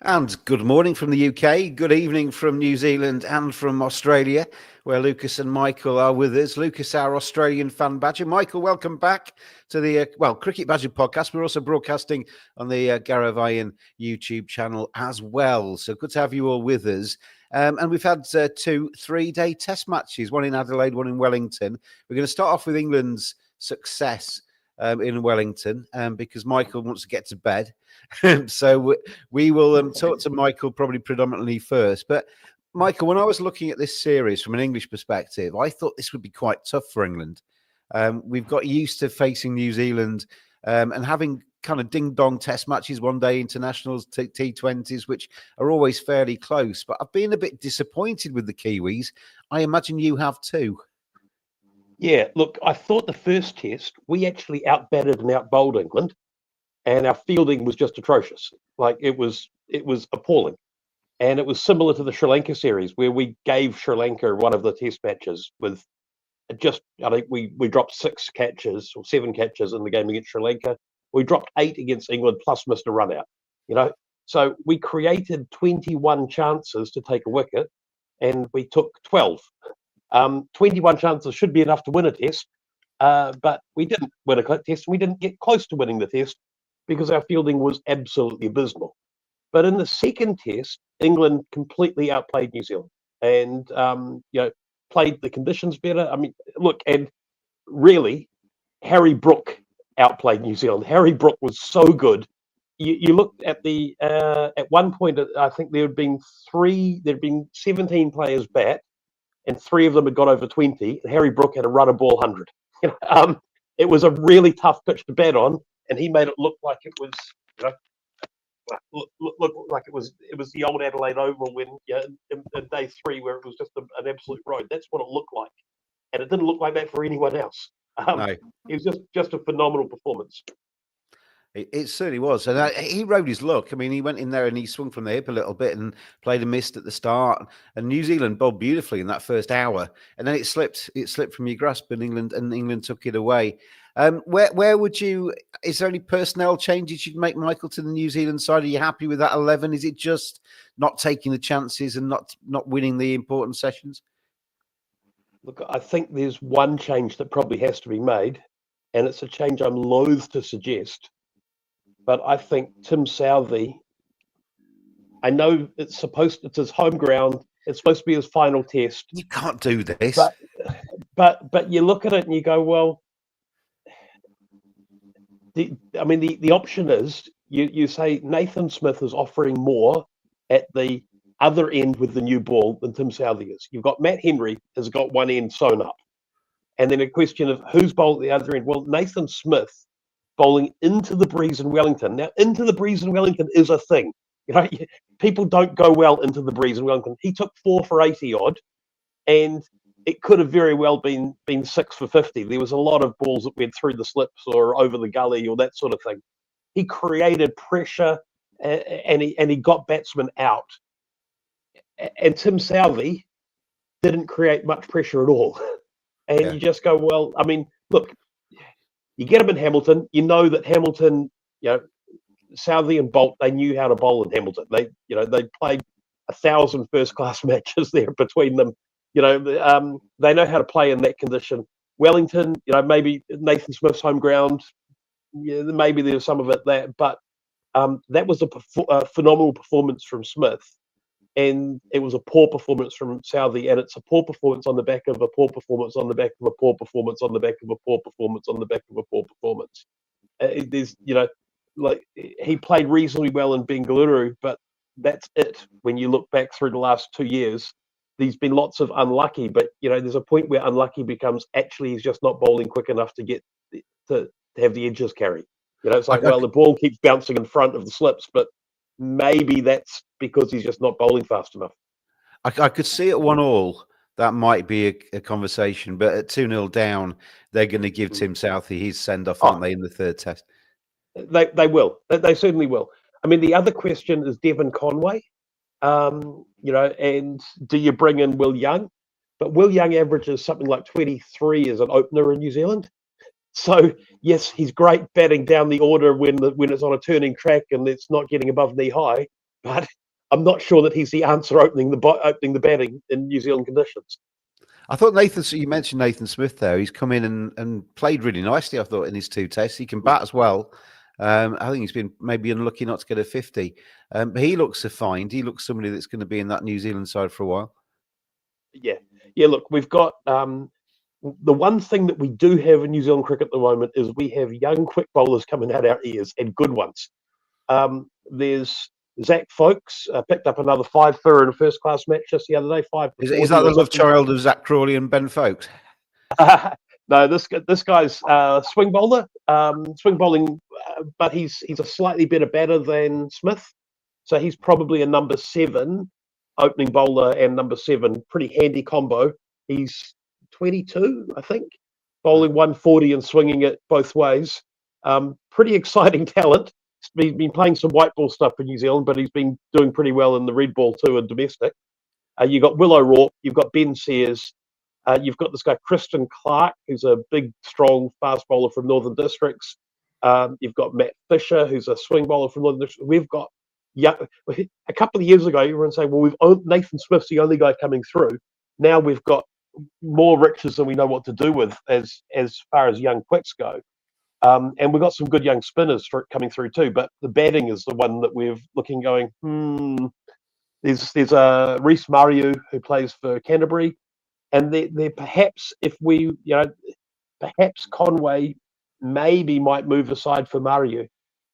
And good morning from the UK, good evening from New Zealand and from Australia, where Lucas and Michael are with us. Lucas, our Australian fan badger. Michael, welcome back to the, Cricket Badger podcast. We're also broadcasting on the Garavayan YouTube channel as well. So good to have you all with us. And we've had 2 3-day test matches, one in Adelaide, one in Wellington. We're going to start off with England's success in Wellington because Michael wants to get to bed. So we will talk to Michael probably predominantly first. But Michael, when I was looking at this series from an English perspective, I thought this would be quite tough for England. We've got used to facing New Zealand and having kind of ding-dong test matches, one-day internationals, T20s, which are always fairly close. But I've been a bit disappointed with the Kiwis. I imagine you have too. Yeah, look, I thought the first test, we actually outbatted and outbowled England, and our fielding was just atrocious. Like it was appalling. And it was similar to the Sri Lanka series where we gave Sri Lanka one of the test matches with I think we dropped 6 catches or 7 catches in the game against Sri Lanka. We dropped 8 against England plus missed a run out, So we created 21 chances to take a wicket and we took 12. 21 chances should be enough to win a test, but we didn't win a test. We didn't get close to winning the test because our fielding was absolutely abysmal. But in the second test, England completely outplayed New Zealand and played the conditions better. I mean, look, and really, Harry Brook outplayed New Zealand. Harry Brook was so good. You looked at the at one point, I think there had been 17 players bat, and 3 of them had got over 20. And Harry Brook had a run of ball 100. It was a really tough pitch to bat on, and he made it look like it was, look like it was the old Adelaide Oval when in day 3 where it was just an absolute road. That's what it looked like, and it didn't look like that for anyone else. No. It was just a phenomenal performance. It certainly was. And he rode his luck. I mean, he went in there and he swung from the hip a little bit and played a mist at the start. And New Zealand bowled beautifully in that first hour. And then it slipped from your grasp and England took it away. Where would you, is there any personnel changes you'd make, Michael, to the New Zealand side? Are you happy with that 11? Is it just not taking the chances and not winning the important sessions? Look, I think there's one change that probably has to be made, and it's a change I'm loath to suggest. But I think Tim Southee, I know it's his home ground. It's supposed to be his final test. You can't do this. But you look at it and you go, well, the option is you say Nathan Smith is offering more at the other end with the new ball than Tim Southee is. You've got Matt Henry has got one end sewn up. And then a question of who's bowled at the other end. Well, Nathan Smith bowling into the breeze in Wellington. Now, into the breeze in Wellington is a thing. People don't go well into the breeze in Wellington. He took 4 for 80 odd, and it could have very well been 6 for 50. There was a lot of balls that went through the slips or over the gully or that sort of thing. He created pressure and he got batsmen out. And Tim Southee didn't create much pressure at all. And You just go, well, I mean, look, you get him in Hamilton. You know that Hamilton, Southee and Bolt, they knew how to bowl in Hamilton. They played 1,000 first-class matches there between them. They know how to play in that condition. Wellington, maybe Nathan Smith's home ground. Yeah, maybe there's some of it there, but that was a phenomenal performance from Smith. And it was a poor performance from Southee, and it's a poor performance on the back of a poor performance on the back of a poor performance on the back of a poor performance on the back of a poor performance. There's, he played reasonably well in Bengaluru, but that's it. When you look back through the last 2 years, there's been lots of unlucky, but there's a point where unlucky becomes actually he's just not bowling quick enough to get to have the edges carry. It's like, well, the ball keeps bouncing in front of the slips, but maybe that's because he's just not bowling fast enough. I could see at 1-1 that might be a conversation, but at 2-0 down, they're going to give Tim Southee his send-off, aren't they, in the third test? They will. They certainly will. I mean, the other question is Devon Conway, and do you bring in Will Young? But Will Young averages something like 23 as an opener in New Zealand. So yes, he's great batting down the order when it's on a turning track and it's not getting above knee high. but I'm not sure that he's the answer opening the batting in New Zealand conditions. I thought you mentioned Nathan Smith there. He's come in and played really nicely, I thought, in his 2 tests. He can bat as well. I think he's been maybe unlucky not to get a 50. But he looks a find. He looks somebody that's going to be in that New Zealand side for a while. Yeah. Look, we've got the one thing that we do have in New Zealand cricket at the moment is we have young quick bowlers coming out our ears, and good ones. There's Zach Folkes picked up another 5 for in a first class match just the other day. Is that the love child of Zach Crawley and Ben Folkes? No, this guy's swing bowler, swing bowling, but he's a slightly better batter than Smith, so he's probably a number 7 opening bowler and number 7, pretty handy combo. He's 22, I think, bowling 140 and swinging it both ways. Pretty exciting talent. He's been playing some white ball stuff for New Zealand, but he's been doing pretty well in the red ball too in domestic. You've got Will O'Rourke, you've got Ben Sears, you've got this guy Kristen Clark, who's a big, strong, fast bowler from Northern Districts. You've got Matt Fisher, who's a swing bowler from Northern Districts. We've got a couple of years ago, everyone saying, "Well, Nathan Smith's the only guy coming through." Now we've got more riches than we know what to do with as far as young quicks go. And we've got some good young spinners coming through too, but the batting is the one that we're looking going, There's Reece Mariu who plays for Canterbury, and they're perhaps, if we, perhaps Conway maybe might move aside for Mariu,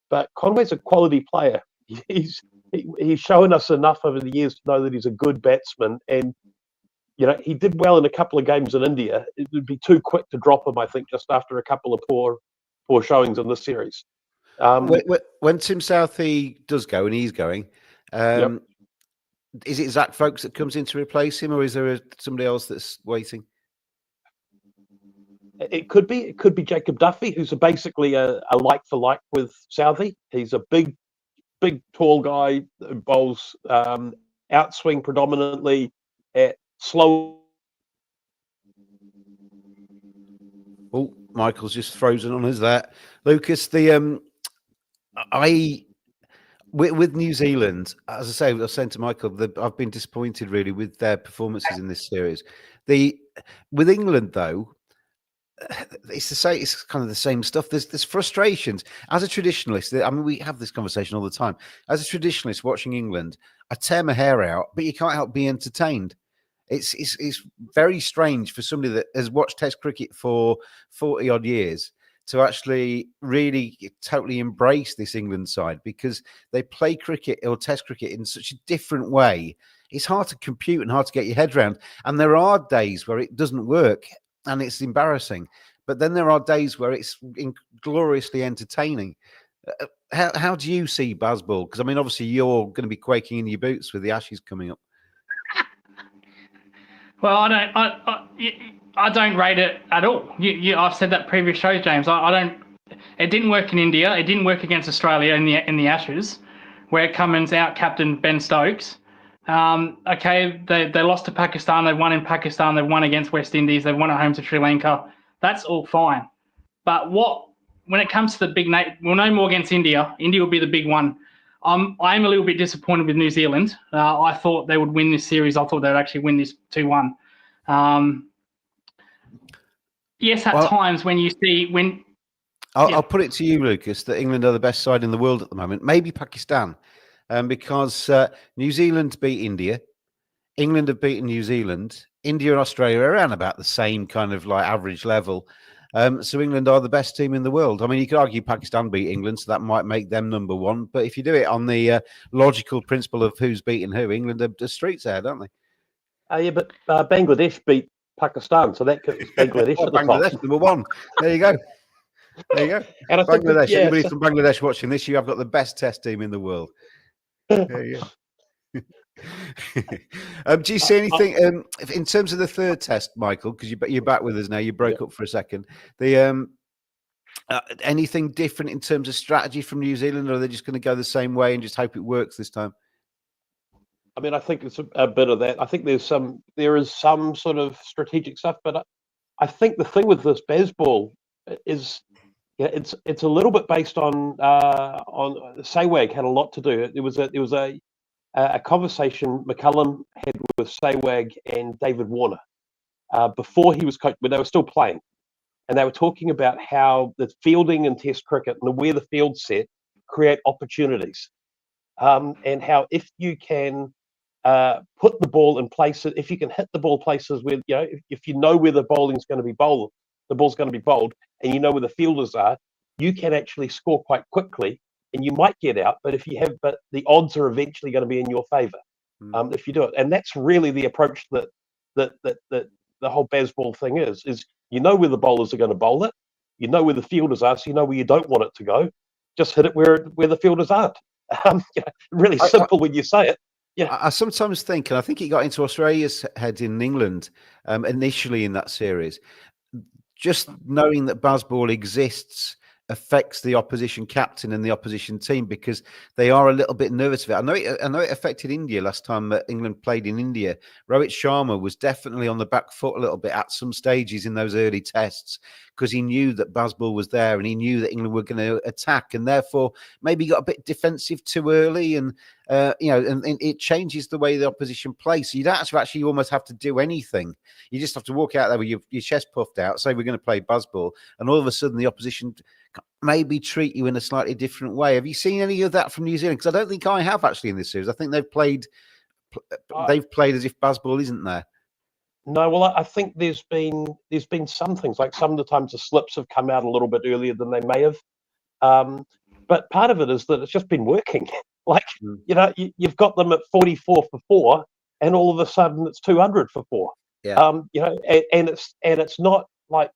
but Conway's a quality player. He's shown us enough over the years to know that he's a good batsman, and he did well in a couple of games in India. It would be too quick to drop him, I think, just after a couple of poor showings in this series. When Tim Southey does go, and he's going, is it Zach Folkes that comes in to replace him, or is there somebody else that's waiting? It could be Jacob Duffy, who's basically a like for like with Southey. He's a big, tall guy who bowls outswing predominantly at slow. Oh, Michael's just frozen on us there. Lucas, with New Zealand, as I say, I was saying to Michael, I've been disappointed really with their performances in this series. With England though, it's kind of the same stuff. There's frustrations. As a traditionalist, I mean, we have this conversation all the time. As a traditionalist watching England, I tear my hair out, but you can't help being entertained. It's very strange for somebody that has watched Test cricket for 40 odd years to actually really totally embrace this England side, because they play cricket or Test cricket in such a different way. It's hard to compute and hard to get your head around. And there are days where it doesn't work and it's embarrassing. But then there are days where it's gloriously entertaining. How do you see Bazball? Because, I mean, obviously you're going to be quaking in your boots with the Ashes coming up. Well, I don't rate it at all. I've said that previous shows, James. I don't. It didn't work in India. It didn't work against Australia in the Ashes, where Cummins out-captained Ben Stokes. Okay, they lost to Pakistan. They won in Pakistan. They won against West Indies. They won at home to Sri Lanka. That's all fine. But when it comes to the big name, we'll know more against India. India will be the big one. I'm a little bit disappointed with New Zealand. I thought they would win this series. I thought they'd actually win this 2-1. Yes, at times when you see I'll put it to you, Lucas, that England are the best side in the world at the moment. Maybe Pakistan, because New Zealand beat India, England have beaten New Zealand, India and Australia are around about the same kind of like average level. So England are the best team in the world. I mean, you could argue Pakistan beat England, so that might make them number one. But if you do it on the logical principle of who's beating who, England are the streets ahead, aren't they? Yeah, but Bangladesh beat Pakistan, so that puts Bangladesh at the Bangladesh top. number one. There you go. There you go. And I Bangladesh. think Anybody from Bangladesh watching this, you have got the best Test team in the world. There you go. Do you see anything in terms of the third Test, Michael? Because you're back with us now. You broke up for a second. Anything different in terms of strategy from New Zealand, or are they just going to go the same way and just hope it works this time? I mean, I think it's a bit of that. I think there is some sort of strategic stuff, but I think the thing with this Bazball is, it's a little bit based on Sehwag had a lot to do. There was a a conversation McCullum had with Saywag and David Warner before he was coached, when they were still playing. And they were talking about how the fielding in Test cricket and where the field's set create opportunities. And how if you can put the ball in places, if you can hit the ball places where, if you know where the bowling's going to be bowled, the ball's going to be bowled, and you know where the fielders are, you can actually score quite quickly, and you might get out. But the odds are eventually going to be in your favour if you do it. And that's really the approach that the whole Bazball thing is you know where the bowlers are going to bowl it, you know where the fielders are, so you know where you don't want it to go. Just hit it where the fielders aren't. Really simple when you say it. Yeah, I sometimes think, and I think it got into Australia's head in England initially in that series, just knowing that Bazball exists affects the opposition captain and the opposition team because they are a little bit nervous of it. I know it affected India last time that England played in India. Rohit Sharma was definitely on the back foot a little bit at some stages in those early tests because he knew that Bazball was there and he knew that England were going to attack, and therefore maybe got a bit defensive too early, and and it changes the way the opposition plays. So you don't actually almost have to do anything. You just have to walk out there with your chest puffed out, say we're going to play Bazball, and all of a sudden the opposition maybe treat you in a slightly different way. Have you seen any of that from New Zealand? Because I don't think I have actually in this series. I think they've played as if Bazball isn't there. No, well, I think there's been some things, like some of the times the slips have come out a little bit earlier than they may have. But part of it is that it's just been working. Like, you've got them at 44 for 4, and all of a sudden it's 200 for 4. Yeah. And it's not like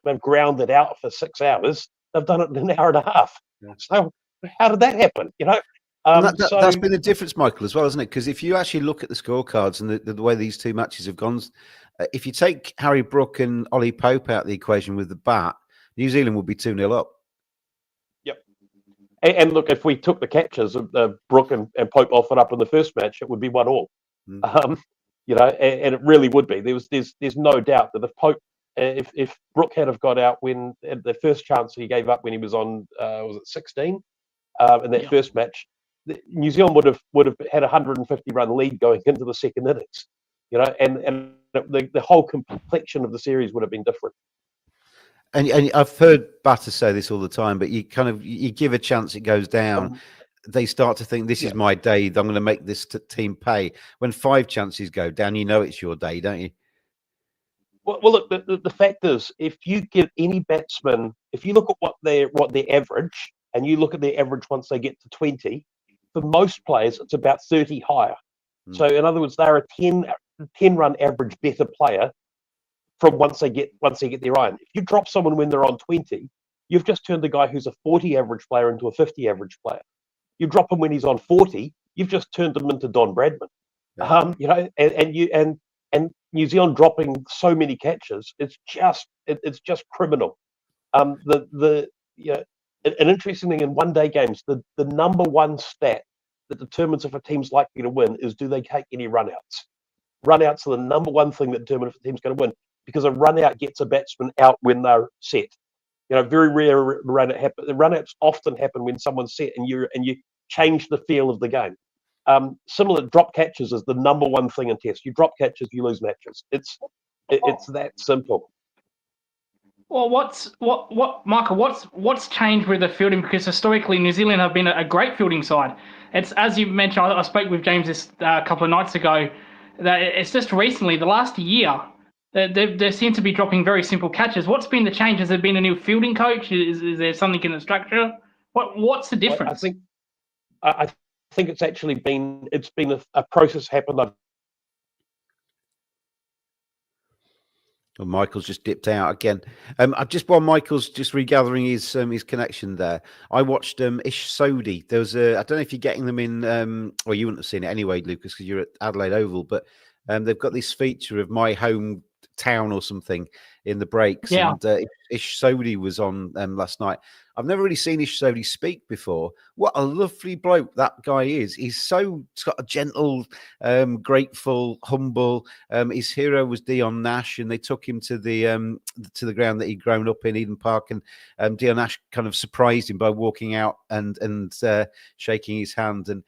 they've ground it out for 6 hours. They've done it in an hour and a half. Yeah. So how did that happen? That's been the difference, Michael, as well, isn't it? Because if you actually look at the scorecards and the way these two matches have gone, if you take Harry Brook and Ollie Pope out of the equation with the bat, New Zealand would be 2-0 up. Yep. And look, if we took the catches of Brook and Pope off it up in the first match, it would be 1-1. And it really would be. There's no doubt that if Pope, if Brook had have got out when the first chance he gave up when he was on, was it 16, in that first match, New Zealand would have had a 150 run lead going into the second innings, and the whole complexion of the series would have been different. And I've heard Buttler say this all the time, but you give a chance, it goes down. They start to think this is my day. I'm going to make this team pay. When 5 chances go down, it's your day, don't you? Well, look. The fact is, if you give any batsman, if you look at what their average, and you look at their average once they get to 20, for most players it's about 30 higher. So in other words, they're a 10 run average better player from once they get their iron. If you drop someone when they're on 20, you've just turned a guy who's a 40 average player into a 50 average player. You drop him when he's on 40, you've just turned him into Don Bradman. Yeah. And New Zealand dropping so many catches, it's just criminal. An interesting thing in one-day games, the number one stat that determines if a team's likely to win is, do they take any run-outs? Run-outs are the number one thing that determines if a team's going to win, because a run-out gets a batsman out when they're set. Very rare run-out happen. The run-outs often happen when someone's set and you change the feel of the game. Similar, drop catches is the number one thing in Test. You drop catches, you lose matches. It's that simple. Well, Michael? What's changed with the fielding? Because historically, New Zealand have been a great fielding side. It's, as you mentioned, I spoke with James this couple of nights ago, that it's just recently, the last year, they seem to be dropping very simple catches. What's been the change? Has there been a new fielding coach? Is there something in the structure? What's the difference? I think it's actually been a process happened. Well, Michael's just dipped out again. While Michael's just regathering his connection there, I watched Ish Sodhi. There was I don't know if you're getting them in. Well, you wouldn't have seen it anyway, Lucas, because you're at Adelaide Oval. But they've got this feature of my home town or something in the breaks. Yeah. And Ish Sodhi was on last night. I've never really seen Ish Sodhi speak before. What a lovely bloke that guy is. He's got a gentle, grateful, humble. His hero was Dion Nash, and they took him to the ground that he'd grown up in, Eden Park, and Dion Nash kind of surprised him by walking out and shaking his hand. And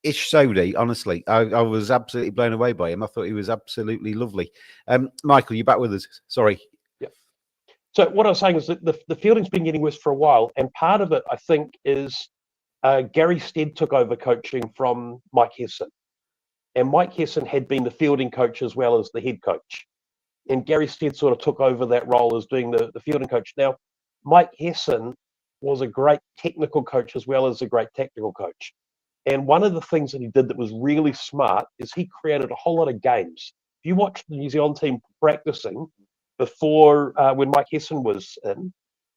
Ish Sodi, honestly, I was absolutely blown away by him. I thought he was absolutely lovely. Michael, you're back with us. Sorry. Yeah. So what I was saying is that the fielding's been getting worse for a while, and part of it, I think, is Gary Stead took over coaching from Mike Hesson, and Mike Hesson had been the fielding coach as well as the head coach, and Gary Stead sort of took over that role as doing the fielding coach. Now, Mike Hesson was a great technical coach as well as a great tactical coach. And one of the things that he did that was really smart is he created a whole lot of games. If you watch the New Zealand team practicing before when Mike Hesson was in,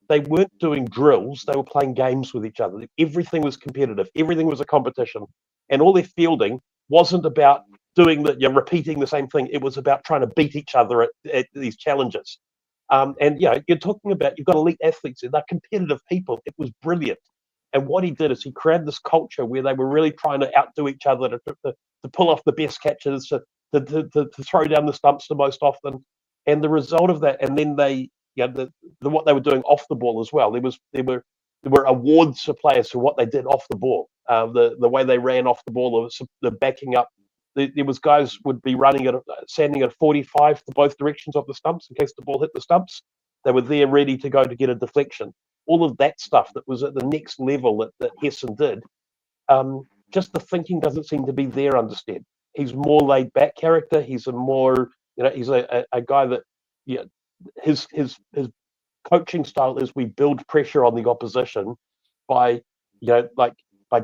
they weren't doing drills, they were playing games with each other. Everything was competitive, everything was a competition. And all their fielding wasn't about repeating the same thing. It was about trying to beat each other at these challenges. And you're talking about, you've got elite athletes, they're competitive people. It was brilliant. And what he did is he created this culture where they were really trying to outdo each other to pull off the best catches, to throw down the stumps the most often. And the result of that, and then they, what they were doing off the ball as well. There were awards for players for what they did off the ball, the way they ran off the ball, the backing up. There was guys would be standing at 45 to both directions of the stumps in case the ball hit the stumps. They were there ready to go to get a deflection. All of that stuff that was at the next level that Hesson did. Just the thinking doesn't seem to be there under Stead. He's more laid back character. He's he's a guy that, his coaching style is we build pressure on the opposition by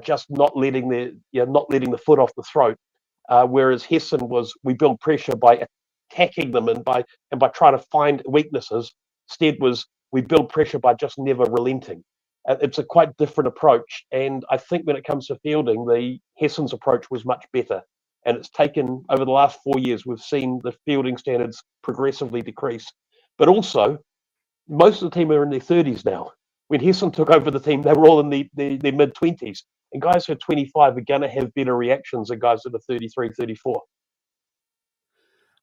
just not letting the foot off the throat. Whereas Hesson was, we build pressure by attacking them and by trying to find weaknesses. Stead was, we build pressure by just never relenting. It's a quite different approach, and I think when it comes to fielding, the Hesson's approach was much better. And it's taken, over the last 4 years, we've seen the fielding standards progressively decrease. But also, most of the team are in their 30s now. When Hesson took over the team, they were all in their mid-20s. And guys who are 25 are going to have better reactions than guys that are 33, 34.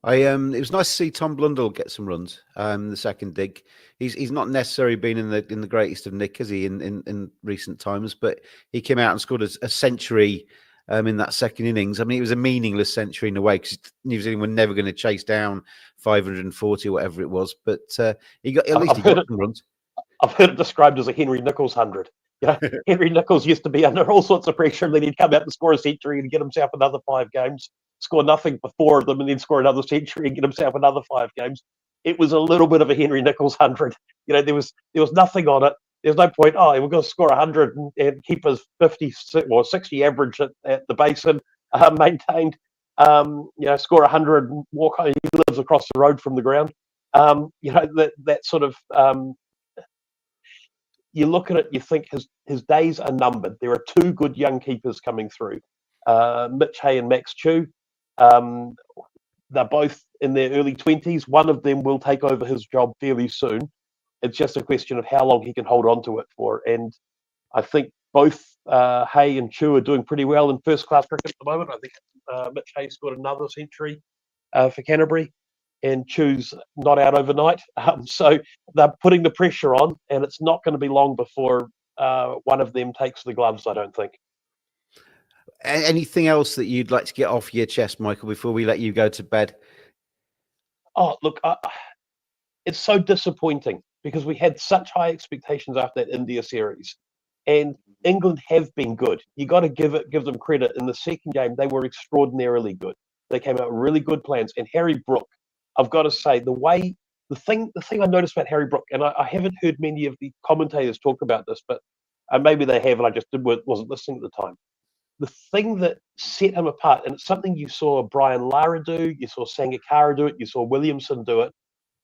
It was nice to see Tom Blundell get some runs. The second dig, he's not necessarily been in the greatest of nick, has he, in recent times? But he came out and scored a century in that second innings. I mean, it was a meaningless century in a way because New Zealand were never going to chase down 540 or whatever it was. But he got at least he got some runs. I've heard it described as a Henry Nicholls 100. Henry Nicholls used to be under all sorts of pressure, and then he'd come out and score a century and get himself another 5 games. Score nothing for 4 of them, and then score another century and get himself another 5 games. It was a little bit of a Henry Nicholls 100. There was nothing on it. There's no point. Oh, we're going to score 100 and keep his 50 or 60 average at the basin maintained. Score 100 and walk home. He lives across the road from the ground. That sort of. You look at it, you think his days are numbered. There are 2 good young keepers coming through, Mitch Hay and Max Chew. They're both in their early 20s. One of them will take over his job fairly soon. It's just a question of how long he can hold on to it for. And I think both Hay and Chew are doing pretty well in first-class cricket at the moment. I think Mitch Hay scored another century for Canterbury, and Chew's not out overnight. So they're putting the pressure on, and it's not going to be long before one of them takes the gloves, I don't think. Anything else that you'd like to get off your chest, Michael, before we let you go to bed? Oh, look, it's so disappointing because we had such high expectations after that India series, and England have been good. You got to give them credit. In the second game, they were extraordinarily good. They came out with really good plans. And Harry Brook, I've got to say, the thing I noticed about Harry Brook, and I haven't heard many of the commentators talk about this, but maybe they have, and I just wasn't listening at the time. The thing that set him apart, and it's something you saw Brian Lara do, you saw Sangakkara do it, you saw Williamson do it,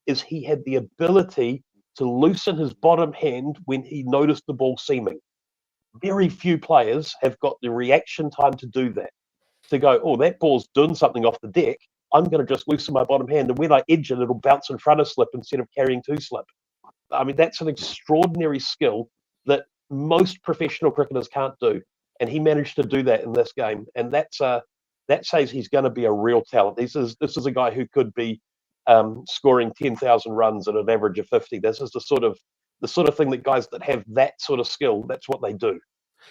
is he had the ability to loosen his bottom hand when he noticed the ball seaming. Very few players have got the reaction time to do that. To go, oh, that ball's doing something off the deck, I'm going to just loosen my bottom hand, and when I edge it, it'll bounce in front of slip instead of carrying 2 slip. I mean, that's an extraordinary skill that most professional cricketers can't do. And he managed to do that in this game, and that says he's going to be a real talent. This is a guy who could be scoring 10,000 runs at an average of 50. This is the sort of thing that guys that have that sort of skill, that's what they do.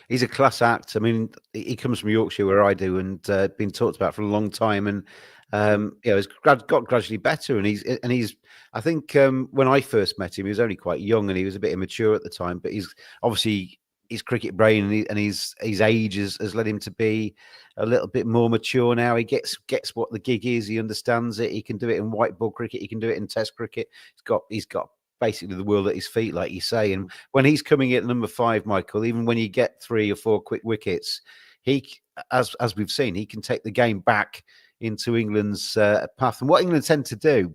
He's a class act. I mean, he comes from Yorkshire, where I do, and been talked about for a long time. And he's got gradually better. And he's. I think when I first met him, he was only quite young, and he was a bit immature at the time. But he's obviously his cricket brain and his age has led him to be a little bit more mature now. He gets what the gig is. He understands it. He can do it in white ball cricket. He can do it in Test cricket. He's got basically the world at his feet, like you say. And when he's coming in at number 5, Michael, even when you get 3 or 4 quick wickets, he, as we've seen, he can take the game back into England's path. And what England tend to do,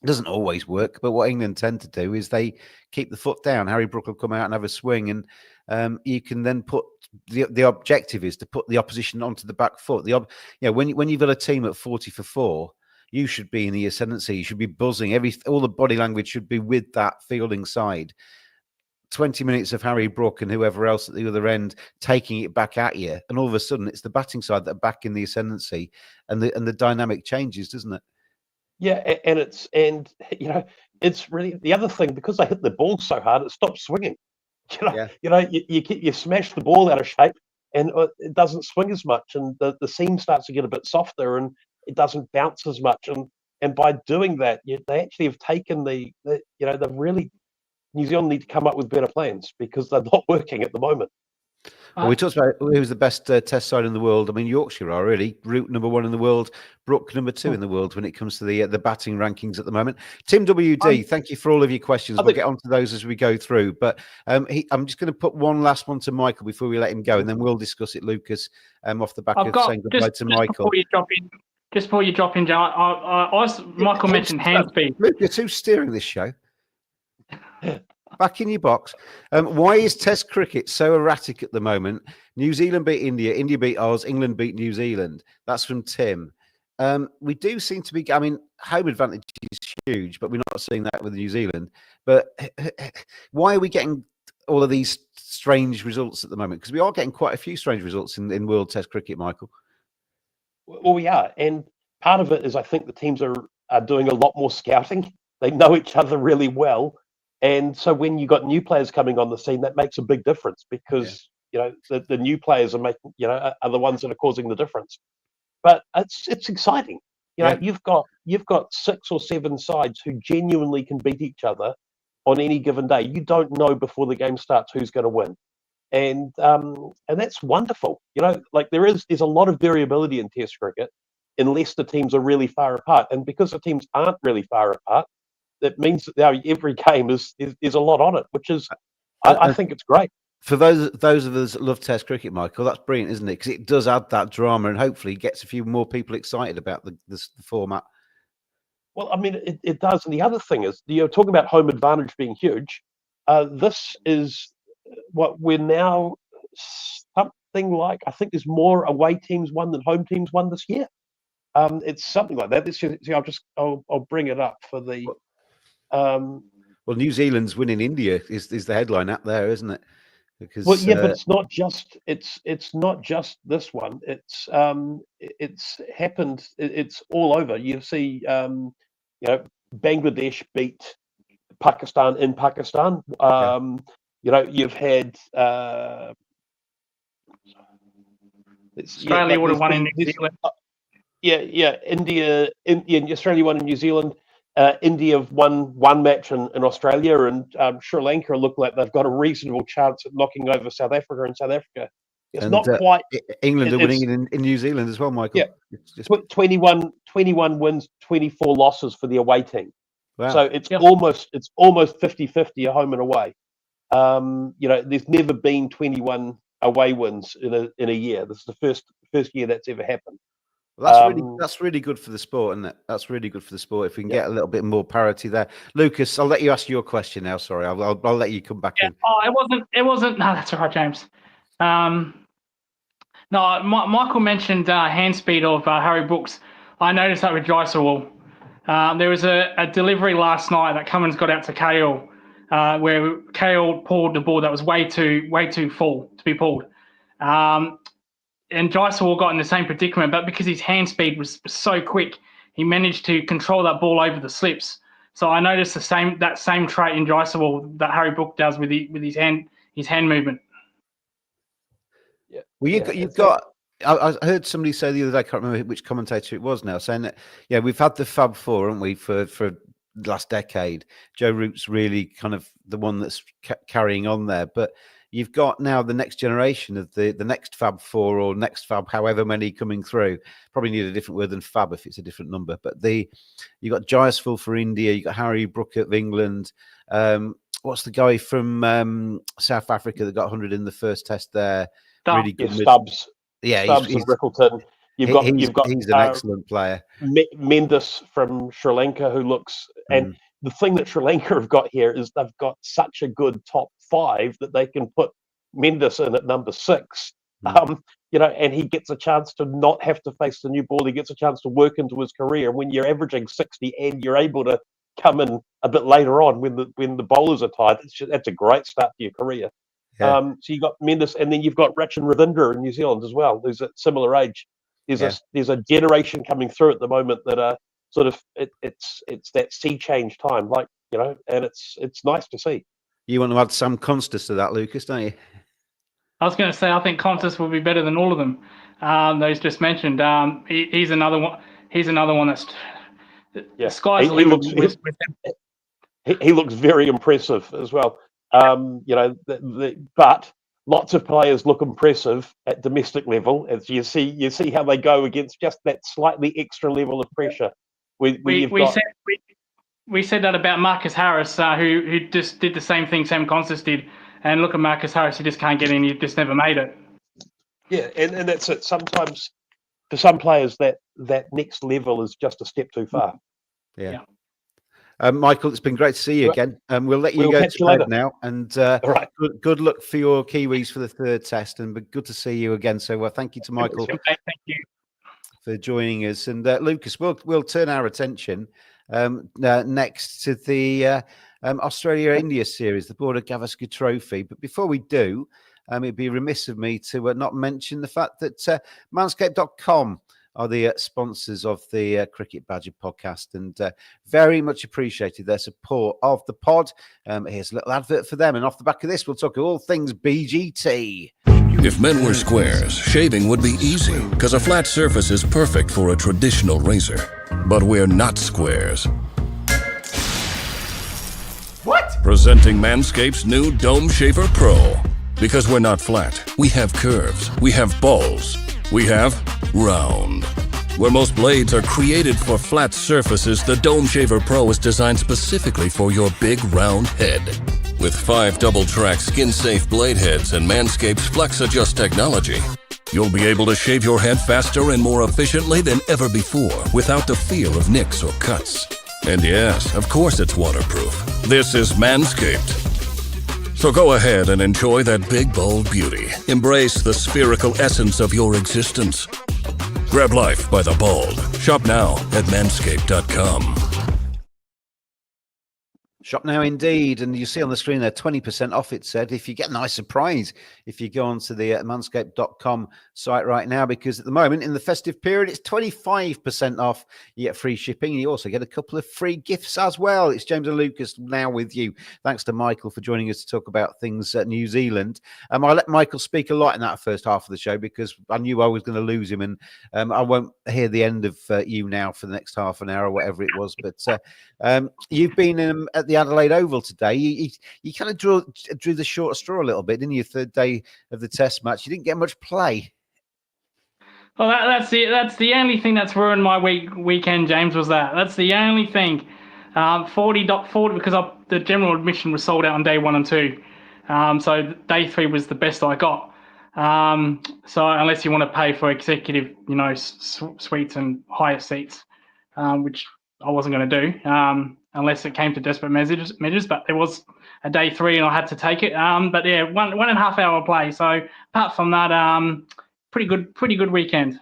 it doesn't always work, but what England tend to do is they keep the foot down. Harry Brook will come out and have a swing, and you can then put the objective is to put the opposition onto the back foot. When you've got a team at 40 for 4. You should be in the ascendancy. You should be buzzing. All the body language should be with that fielding side. 20 minutes of Harry Brook and whoever else at the other end taking it back at you, and all of a sudden it's the batting side that are back in the ascendancy, and the dynamic changes, doesn't it? Yeah, and it's really the other thing, because they hit the ball so hard, it stops swinging. You smash the ball out of shape, and it doesn't swing as much, and the seam starts to get a bit softer, and it doesn't bounce as much, and by doing that, they actually have taken they've really, New Zealand need to come up with better plans, because they're not working at the moment. Well, we talked about who's the best Test side in the world. I mean, Yorkshire are really Root number 1 in the world, Brook number 2 in the world when it comes to the batting rankings at the moment. Tim WD, thank you for all of your questions. We'll get onto those as we go through. But I'm just going to put one last one to Michael before we let him go, and then we'll discuss it, Lucas, off the back of saying goodbye to Michael. Just before you drop in, Joe, Michael mentioned hand speed. Lucas, who's steering this show? Back in your box. Why is Test cricket so erratic at the moment? New Zealand beat India, India beat Oz, England beat New Zealand. That's from Tim. We do seem to be, I mean, home advantage is huge, but we're not seeing that with New Zealand. But why are we getting all of these strange results at the moment? Because we are getting quite a few strange results in World Test cricket, Michael. Well, we are. And part of it is I think the teams are doing a lot more scouting. They know each other really well. And so when you've got new players coming on the scene, that makes a big difference, because the new players are making are the ones that are causing the difference. But it's exciting. You've got 6 or 7 sides who genuinely can beat each other on any given day. You don't know before the game starts who's going to win, and that's wonderful. There's a lot of variability in Test cricket, unless the teams are really far apart, and because the teams aren't really far apart, that means that every game is a lot on it, which is I think it's great. For those of us that love Test cricket, Michael, that's brilliant, isn't it? Because it does add that drama, and hopefully gets a few more people excited about the format. Well, I mean, it does. And the other thing is, you're talking about home advantage being huge. This is what we're now something like, I think there's more away teams won than home teams won this year. It's something like that. I'll bring it up for the. Well, New Zealand's winning India is the headline out there, isn't it? Because but it's not just this one. It's happened. It's all over. You see, Bangladesh beat Pakistan in Pakistan. You've had Australia would have won in New Zealand. India, Australia won in New Zealand. India have won one match in Australia, and Sri Lanka look like they've got a reasonable chance at knocking over South Africa. And South Africa, it's not quite. England are winning in New Zealand as well, Michael. Yeah, it's just 21 wins, 24 losses for the away team. Wow. So it's almost 50-50 a home and away. There's never been 21 away wins in a year. This is the first year that's ever happened. Well, that's really good for the sport, isn't it? That's really good for the sport if we can get a little bit more parity there. Lucas, I'll let you ask your question now. Sorry, I'll let you come back in. Oh, it wasn't. No, that's all right, James. No, Michael mentioned hand speed of Harry Brooks. I noticed that with Jaiswal. There was a delivery last night that Cummins got out to Kale, where Kale pulled the ball that was way too full to be pulled. And Jaiswal got in the same predicament, but because his hand speed was so quick, he managed to control that ball over the slips. So I noticed that same trait in Jaiswal that Harry Brook does with his hand movement. Yeah. Well, Yeah, you've it's got. I heard somebody say the other day, I can't remember which commentator it was now, saying that, yeah, we've had the Fab Four, haven't we, for the last decade. Joe Root's really kind of the one that's carrying on there. But you've got now the next generation of the next Fab Four or next Fab, however many coming through. Probably need a different word than Fab if it's a different number. But you've got Jayaswal for India, you've got Harry Brook of England. What's the guy from South Africa that got 100 in the first test there? Really good. Stubbs. Yeah, Stubbs and Rickleton. You've got he's an excellent player. Mendes from Sri Lanka, who looks. And the thing that Sri Lanka have got here is they've got such a good top five that they can put Mendes in at number 6. And he gets a chance to not have to face the new ball. He gets a chance to work into his career. When you're averaging 60 and you're able to come in a bit later on when the bowlers are tired, that's a great start to your career. Yeah. So you got Mendes, and then you've got Rachin Ravindra in New Zealand as well, who's at similar age. There's a generation coming through at the moment that are sort of it's that sea change time, and it's nice to see. You want to add Sam Constas to that, Lucas, don't you? I was going to say I think Qantas will be better than all of them. Those just mentioned. He's another one. He's another one that's the sky's the limit. He looks very impressive as well. But lots of players look impressive at domestic level, as you see how they go against just that slightly extra level of pressure. We said that about Marcus Harris, who just did the same thing Sam Constas did, and look at Marcus Harris, he just can't get in. He just never made it. Yeah, and that's it. Sometimes for some players that next level is just a step too far. Yeah. Michael, it's been great to see you again. We'll let you go to bed now, and right. good luck for your Kiwis for the third test, and good to see you again. So thank you to Michael. Thank you for joining us, and Lucas, we'll turn our attention next to the Australia-India series, the Border Gavaskar Trophy. But before we do, it'd be remiss of me to not mention the fact that Manscaped.com are the sponsors of the Cricket Badger podcast, and very much appreciated their support of the pod. Here's a little advert for them, and off the back of this, we'll talk all things BGT. If men were squares, shaving would be easy, because a flat surface is perfect for a traditional razor. But we're not squares. What? Presenting Manscaped's new Dome Shaver Pro. Because we're not flat, we have curves, we have balls, we have round. Where most blades are created for flat surfaces, the Dome Shaver Pro is designed specifically for your big round head. With 5 double-track skin-safe blade heads and Manscaped's Flex Adjust technology, you'll be able to shave your head faster and more efficiently than ever before without the fear of nicks or cuts. And yes, of course it's waterproof. This is Manscaped. So go ahead and enjoy that big, bold beauty. Embrace the spherical essence of your existence. Grab life by the bald. Shop now at manscaped.com. Shop now indeed, and you see on the screen there 20% off. It said if you get a nice surprise if you go onto the manscaped.com site right now, because at the moment in the festive period it's 25% off. You get free shipping, and you also get a couple of free gifts as well. It's James and Lucas now with you. Thanks to Michael for joining us to talk about things at New Zealand. I let Michael speak a lot in that first half of the show because I knew I was going to lose him, and I won't hear the end of you now for the next half an hour or whatever it was. But you've been at the Adelaide Oval today. You kind of drew the short straw a little bit, didn't you? Third day of the Test match, you didn't get much play. Well, that's the only thing that's ruined my weekend, James. That's the only thing. 40.40 because the general admission was sold out on day 1 and 2. So day 3 was the best I got. So unless you want to pay for executive, suites and higher seats, which I wasn't going to do. Unless it came to desperate measures, but there was a day 3 and I had to take it. But yeah, 1.5 hour play. So apart from that, pretty good weekend.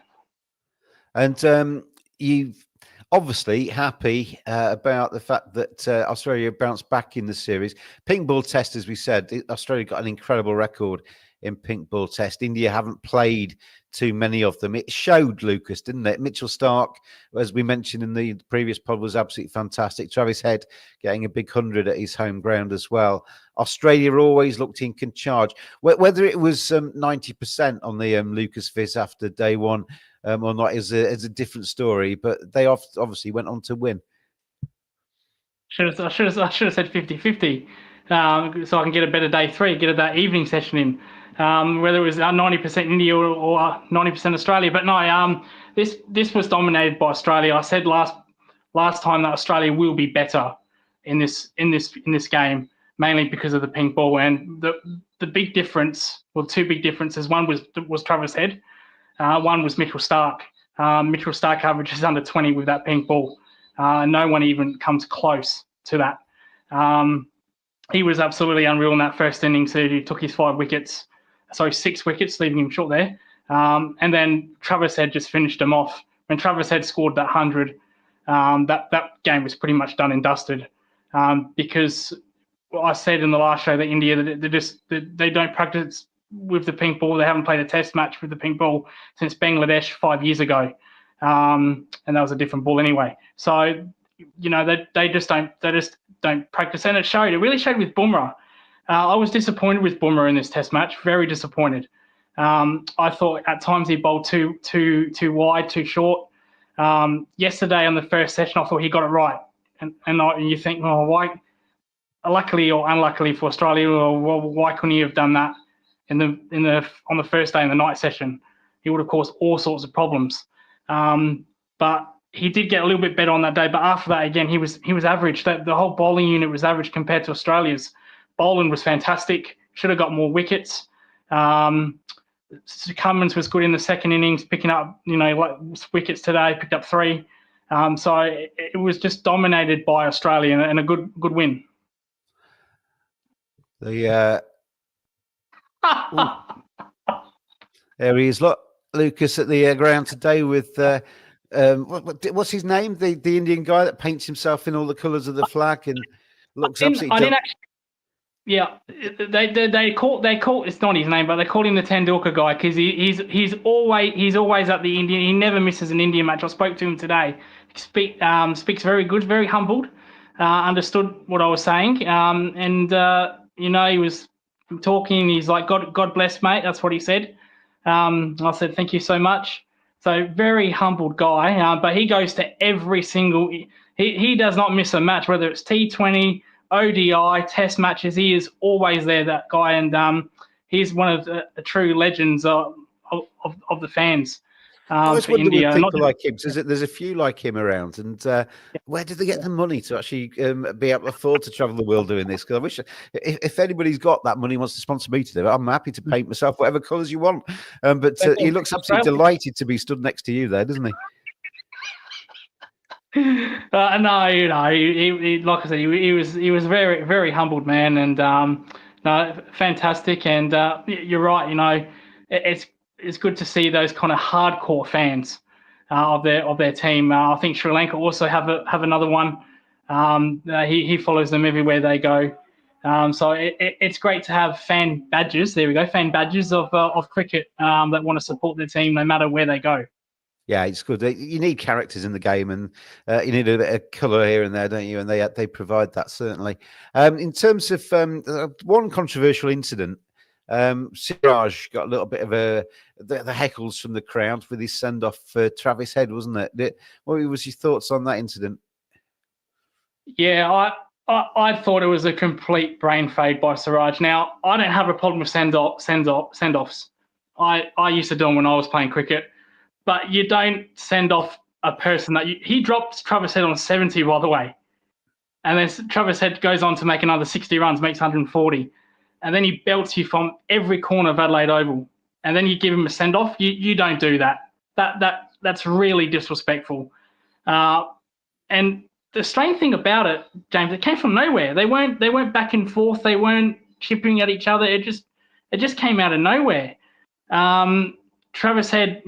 And you've obviously happy about the fact that Australia bounced back in the series. Pink ball test, as we said, Australia got an incredible record in pink ball test. India haven't played too many of them. It showed, Lucas, didn't it? Mitchell Starc, as we mentioned in the previous pod, was absolutely fantastic. Travis Head getting a big 100 at his home ground as well. Australia always looked in charge. Whether it was 90% on the Lucas Viz after day one or not is a different story, but they obviously went on to win. I should have said 50-50, so I can get a better day three, get that evening session in. Whether it was 90% India or 90% Australia, but no, this was dominated by Australia. I said last time that Australia will be better in this game, mainly because of the pink ball, and the big difference, well, two big differences. One was Travis Head, one was Mitchell Starc. Mitchell Starc averages under 20 with that pink ball. No one even comes close to that. He was absolutely unreal in that first innings. He took his 6 wickets, leaving him short there. And then Travis Head just finished him off. When Travis Head scored that 100, that game was pretty much done and dusted. Because I said in the last show that India, they don't practice with the pink ball. They haven't played a test match with the pink ball since Bangladesh 5 years ago. And that was a different ball anyway. So, they just don't practice, and it showed. It really showed with Bumrah. I was disappointed with Bumrah in this test match. Very disappointed. I thought at times he bowled too wide, too short. Yesterday on the first session, I thought he got it right, and you think, oh, why? Luckily or unluckily for Australia, why couldn't he have done that on the first day in the night session? He would have caused all sorts of problems. But he did get a little bit better on that day. But after that, again, he was average. The whole bowling unit was average compared to Australia's. Boland was fantastic. Should have got more wickets. Cummins was good in the second innings, picking up wickets today. Picked up 3. So it was just dominated by Australia, and a good win. There he is. Look, Lucas at the ground today with what's his name? The Indian guy that paints himself in all the colours of the flag and looks absolutely. They call it's not his name, but they call him the Tendulkar guy because he's always at the Indian. He never misses an Indian match. I spoke to him today. Speaks very good, very humbled. Understood what I was saying, he was talking. He's like, God bless, mate. That's what he said. I said, thank you so much. So very humbled guy, but he goes to every single. He does not miss a match, whether it's T20, ODI, Test matches. He is always there, that guy, and he's one of the true legends of the fans. I always wonder India, with people like him. There's a few like him around, and where did they get the money to actually be able to afford to travel the world doing this? Because I wish if anybody's got that money, wants to sponsor me to do it, I'm happy to paint myself whatever colours you want. But he looks absolutely delighted to be stood next to you there, doesn't he? No, he like I said, he was very, very humbled man, and fantastic. And you're right. It's good to see those kind of hardcore fans of their team. I think Sri Lanka also have another one. He follows them everywhere they go. So it's great to have fan badges. There we go, fan badges of cricket that want to support their team no matter where they go. Yeah, it's good. You need characters in the game, and you need a bit of colour here and there, don't you? And they provide that, certainly. In terms of one controversial incident, Siraj got a little bit of the heckles from the crowd with his send-off for Travis Head, wasn't it? What was your thoughts on that incident? Yeah, I thought it was a complete brain fade by Siraj. Now, I don't have a problem with send-offs. I used to do them when I was playing cricket. But you don't send off a person that he dropped Travis Head on 70, by the way. And then Travis Head goes on to make another 60 runs, makes 140. And then he belts you from every corner of Adelaide Oval. And then you give him a send-off. You don't do that. That's really disrespectful. And the strange thing about it, James, it came from nowhere. They weren't back and forth. They weren't chipping at each other. It just came out of nowhere. Travis Head,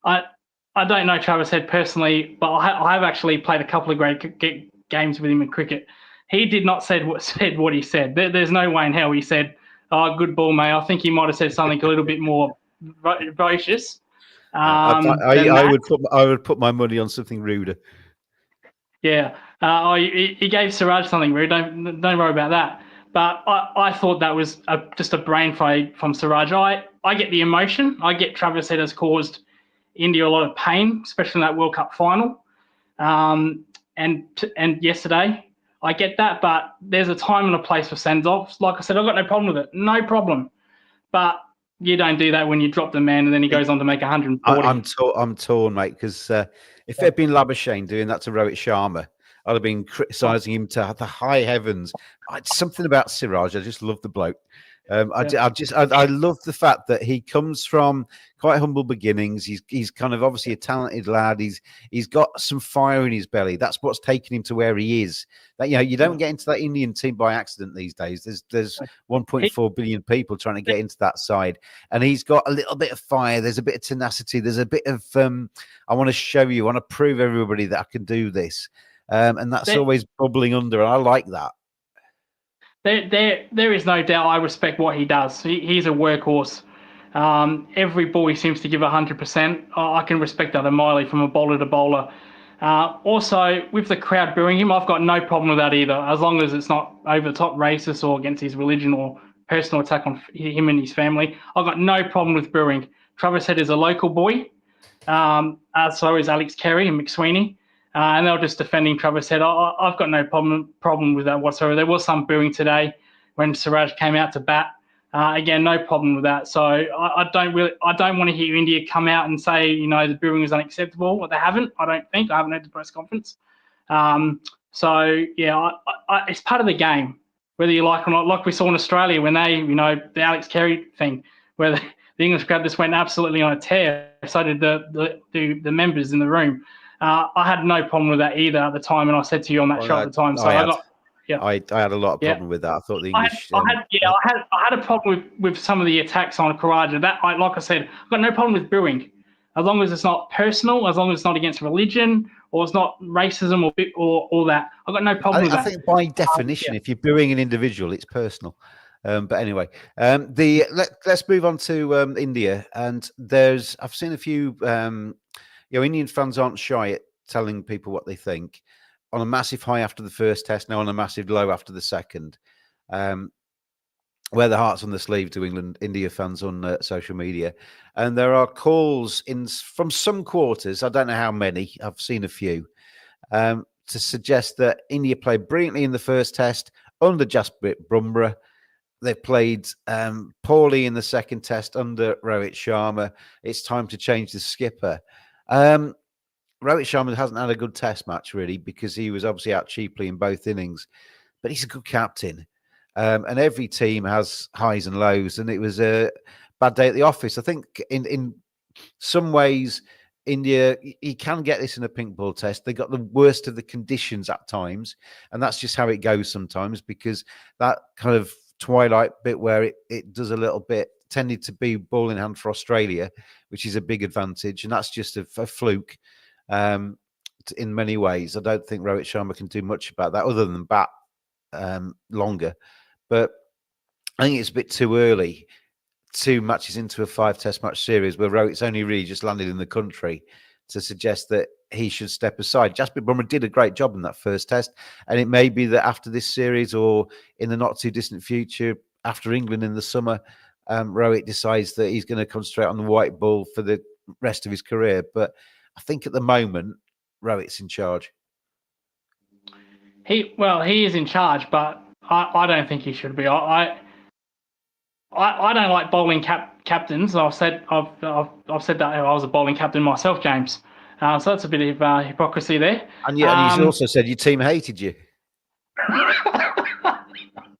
I don't know Travis Head personally, but I have actually played a couple of great games with him in cricket. He did not said what he said. There's no way in hell he said, "Oh, good ball, mate." I think he might have said something a little bit more vocious. I than that. would put my money on something ruder. Yeah, he gave Siraj something rude. Don't worry about that. But I thought that was just a brain fade from Siraj. I get the emotion. I get Travis Head has caused India a lot of pain, especially in that World Cup final. And yesterday, I get that. But there's a time and a place for send-offs. Like I said, I've got no problem with it. No problem. But you don't do that when you drop the man and then he goes on to make 140. I'm torn, mate, because if it had been Labuschagne doing that to Rohit Sharma, I'd have been criticising him to the high heavens. Something about Siraj, I just love the bloke. I love the fact that he comes from quite humble beginnings. He's kind of obviously a talented lad. He's got some fire in his belly. That's what's taken him to where he is. That you don't get into that Indian team by accident these days. There's 1.4 billion people trying to get into that side, and he's got a little bit of fire. There's a bit of tenacity. There's a bit of I want to show you. I want to prove everybody that I can do this, and that's always bubbling under. And I like that. There is no doubt. I respect what he does. He's a workhorse. Every ball he seems to give 100%. I can respect that a mile from a bowler to bowler. Also, with the crowd booing him, I've got no problem with that either, as long as it's not over the top racist or against his religion or personal attack on him and his family. I've got no problem with booing. Travis Head is a local boy, as so is Alex Carey and McSweeney. And they're just defending Travis Head. I've got no problem with that whatsoever. There was some booing today when Siraj came out to bat. Again, no problem with that. So I don't want to hear India come out and say, the booing is unacceptable. Well, they haven't. I don't think. I haven't had the press conference. So yeah, it's part of the game, whether you like or not. Like we saw in Australia when they, the Alex Carey thing, where the English crowd just went absolutely on a tear. So did the members in the room. I had no problem with that either at the time, and I said to you on that show at the time. So I had a lot of problem with that. I thought the English. I had a problem with some of the attacks on Karaja. That, like I said, I've got no problem with booing, as long as it's not personal, as long as it's not against religion or it's not racism or all that. I've got no problem with that. I think by definition, if you're booing an individual, it's personal. But anyway, let's move on to India. And I've seen a few. Indian fans aren't shy at telling people what they think. On a massive high after the first test, now on a massive low after the second. Wear the hearts on the sleeve to India fans on social media. And there are calls from some quarters, I don't know how many, I've seen a few, to suggest that India played brilliantly in the first test under Jasprit Bumrah. They played poorly in the second test under Rohit Sharma. It's time to change the skipper. Rohit Sharma hasn't had a good test match, really, because he was obviously out cheaply in both innings. But he's a good captain. And every team has highs and lows. And it was a bad day at the office. I think in some ways, India, he can get this in a pink ball test. They got the worst of the conditions at times. And that's just how it goes sometimes, because that kind of twilight bit where it does a little bit tended to be ball in hand for Australia, which is a big advantage. And that's just a fluke in many ways. I don't think Rohit Sharma can do much about that other than bat longer. But I think it's a bit too early, 2 matches into a 5-test match series where Rohit's only really just landed in the country, to suggest that he should step aside. Jasprit Bumrah did a great job in that first test. And it may be that after this series or in the not too distant future, after England in the summer, Rohit decides that he's going to concentrate on the white ball for the rest of his career. But I think at the moment, Rohit's in charge. He is in charge, but I don't think he should be. I don't like bowling captains. I've said that I was a bowling captain myself, James. So that's a bit of hypocrisy there. And you also said your team hated you.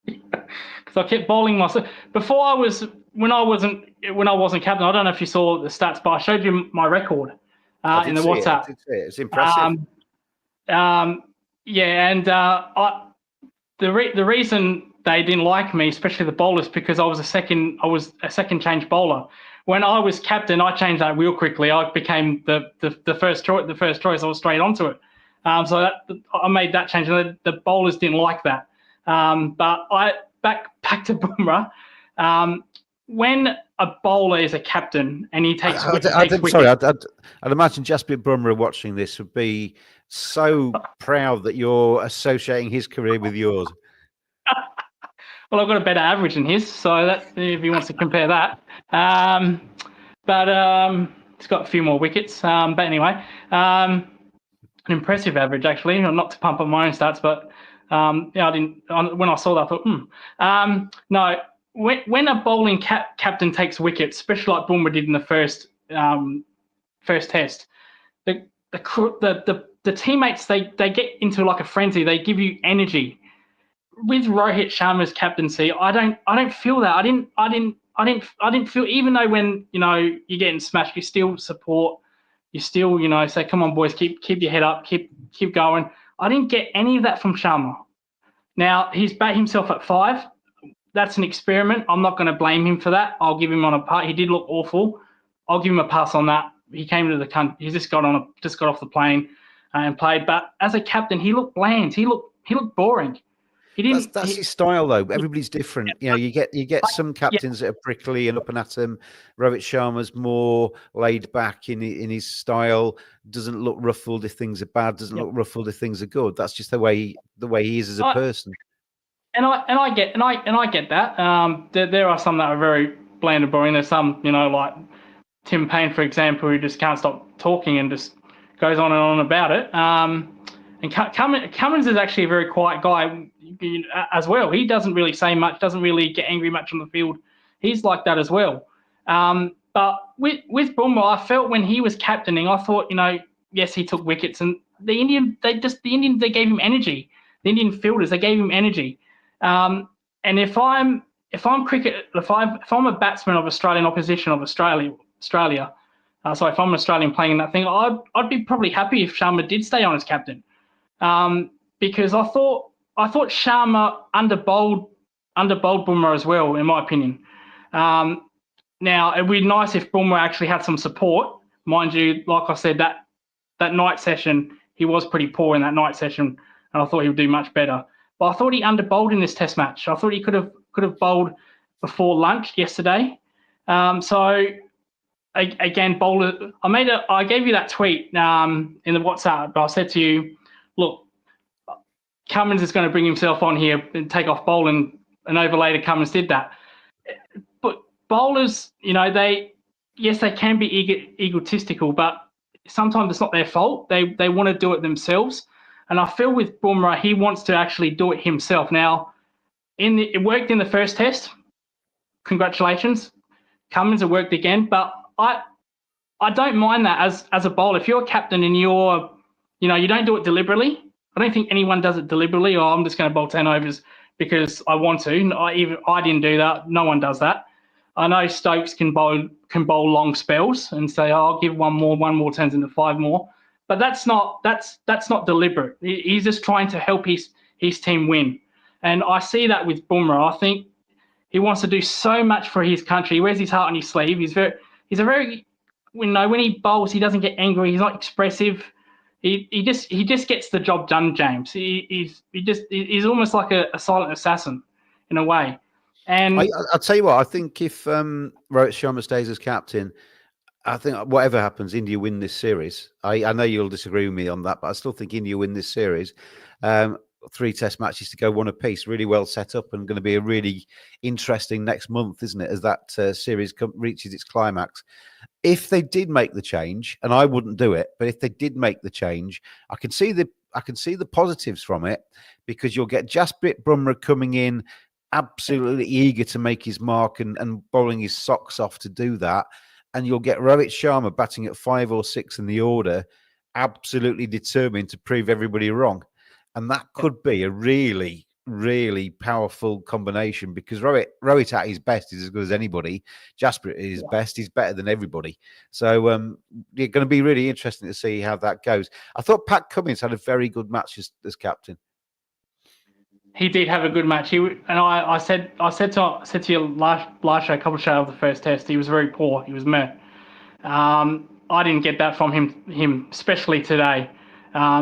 Because I kept bowling myself when I wasn't captain. I don't know if you saw the stats, but I showed you my record in the WhatsApp. I did see it. It's impressive. The reason they didn't like me, especially the bowlers, because I was a second change bowler. When I was captain, I changed that real quickly. I became the first choice. The first choice, I was straight onto it. So I made that change, and the bowlers didn't like that. But back to Bumrah. When a bowler is a captain and he takes wickets, I'd imagine Jasprit Bumrah watching this would be so proud that you're associating his career with yours. Well, I've got a better average than his, so that if he wants to compare that. But he's got a few more wickets. But anyway, an impressive average actually. Not to pump up my own stats, but I didn't. When I saw that, I thought, no. When a bowling captain takes wickets, especially like Bumrah did in the first test, the teammates they get into like a frenzy. They give you energy. With Rohit Sharma's captaincy, I don't feel that. I didn't feel, even though when you're getting smashed, you still support. You still say, come on boys, keep your head up, keep going. I didn't get any of that from Sharma. Now he's bat himself at 5. That's an experiment. I'm not going to blame him for that. I'll give him on a part. He did look awful. I'll give him a pass on that. He came to the country. He just got off the plane and played. But as a captain, he looked bland. He looked boring. He didn't. That's his style, though. Everybody's different. You get some captains that are prickly and up and at 'em. Rohit Sharma's more laid back in his style. Doesn't look ruffled if things are bad. Doesn't look ruffled if things are good. That's just the way he is as a person. And I get that. There are some that are very bland and boring. There's some, like Tim Payne, for example, who just can't stop talking and just goes on and on about it. And Cummins is actually a very quiet guy as well. He doesn't really say much, doesn't really get angry much on the field. He's like that as well. But with Bumrah, I felt when he was captaining, I thought, yes, he took wickets, and the Indians they gave him energy. The Indian fielders, they gave him energy. And if I'm a batsman of Australian opposition of Australia, so if I'm an Australian playing in that thing, I'd be probably happy if Sharma did stay on as captain, because I thought Sharma underbowled Bumrah as well, in my opinion. Now it'd be nice if Bumrah actually had some support, mind you. Like I said, that night session, he was pretty poor in that night session, and I thought he would do much better. But I thought he underbowled in this Test match. I thought he could have bowled before lunch yesterday. So again, bowler. I gave you that tweet in the WhatsApp. But I said to you, look, Cummins is going to bring himself on here and take off bowling. An over later, Cummins did that. But bowlers, they can be egotistical, but sometimes it's not their fault. They want to do it themselves. And I feel with Bumrah, he wants to actually do it himself. Now, it worked in the first test. Congratulations. Cummins, it worked again. But I don't mind that as a bowler. If you're a captain and you don't do it deliberately, I don't think anyone does it deliberately, or I'm just going to bowl 10 overs because I want to. I didn't do that. No one does that. I know Stokes can bowl long spells and say, I'll give one more turns into 5 more. But that's not deliberate. He's just trying to help his team win. And I see that with Bumrah. I think he wants to do so much for his country. He wears his heart on his sleeve. When he bowls, he doesn't get angry. He's not expressive. He just gets the job done, James. He's almost like a silent assassin in a way. And I'll tell you what, I think if Rohit Sharma stays as captain, I think whatever happens, India win this series. I know you'll disagree with me on that, but I still think India win this series. 3 Test matches to go, 1 apiece, really well set up, and going to be a really interesting next month, isn't it? As that series reaches its climax. If they did make the change, and I wouldn't do it, but if they did make the change, I can see the positives from it, because you'll get Jasprit Bumrah coming in, absolutely eager to make his mark and bowling his socks off to do that. And you'll get Rohit Sharma batting at 5 or 6 in the order, absolutely determined to prove everybody wrong. And that could be a really, really powerful combination, because Rohit at his best is as good as anybody. Jasprit at his best, he's better than everybody. So it's going to be really interesting to see how that goes. I thought Pat Cummins had a very good match as captain. He did have a good match. I said to you last show, a couple of shows of the first test, he was very poor. He was meh. I didn't get that from him, especially today.